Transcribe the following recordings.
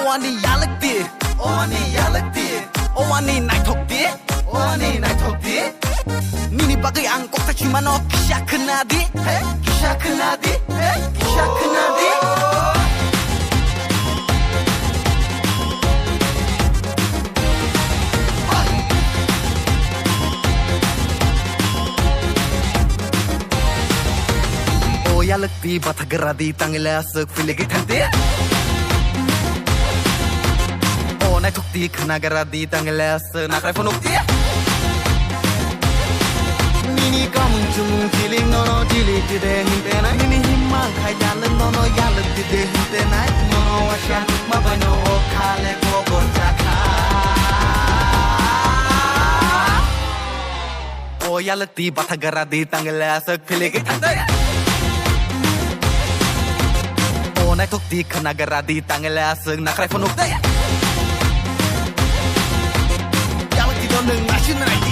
오아니 야lực 오아니 야lực 오아니 나이톡디 오아니 나이톡디 니니 바그이 안꼭 다치만 너 기샤크나디 기샤크나디 기샤크나디 야lực 바타그라디 땅일라스 필레기 탄데 오 나이톡디 크나가라디 땅일라스 나그라포녹디 니니 까문중 딜링 너너 딜리티데 힌테나 니니 힘만 카이달른 너너 야lực 힌테나 너너 와샤 마바노 오칼레 고고자카 오 야lực 바타그라디 땅일라스 필레기 탄데 나이톡디 크나가라디 땅일라스 나그라포녹디 야lực 너는 마시는 아이디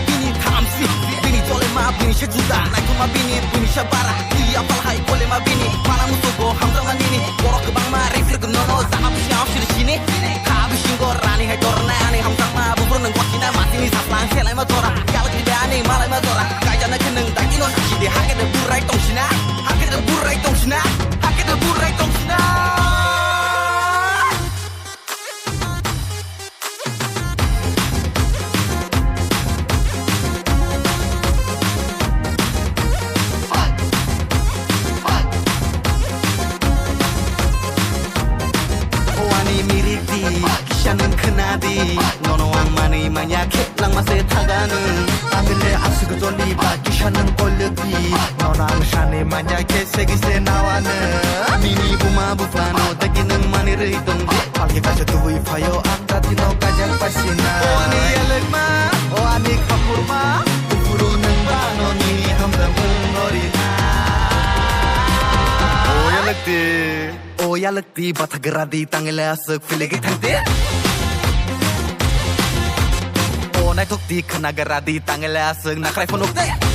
비니 탐시 비니 쫄레마 비니 셰주다 나이토마 비니 비니 샤바라 이아팔 하이 꼴레마 비니 마나무소고 함정한 니니 보러 그방마 레이스르그 너너 사하부시 아웃시르시니 가부신 거라니 할 거라나니 함상마 부부르는 곳이나 마티니 사플랑 셀라이마 돌아 야lực 대안이 말라이마 돌아 가이자나 그능 딱이노 사시디 하게들 부라이 똥시나 하게들 부라이 똥시나 하게들 부라이 똥시나 기샤는 크나디 너너 왕만이 만약해 랑맛에 타가는 아들레 아스그 돌리바 기샤는 꼴르기 너너 앙샤네 만약해 세기세 나와는 미니 부마 부파노 다기는 마니를 이동지 하게 가서 두이 파요 안다티 너 가장 빠시나 오아니 야lực 오아니 카푸르마 부르는 바노 니니 함담은 어리나 오 야lực 바타그라디 땅일라스 필레기 탄데 오 나이톡디 크나가라디 땅일라스 나그라포녹디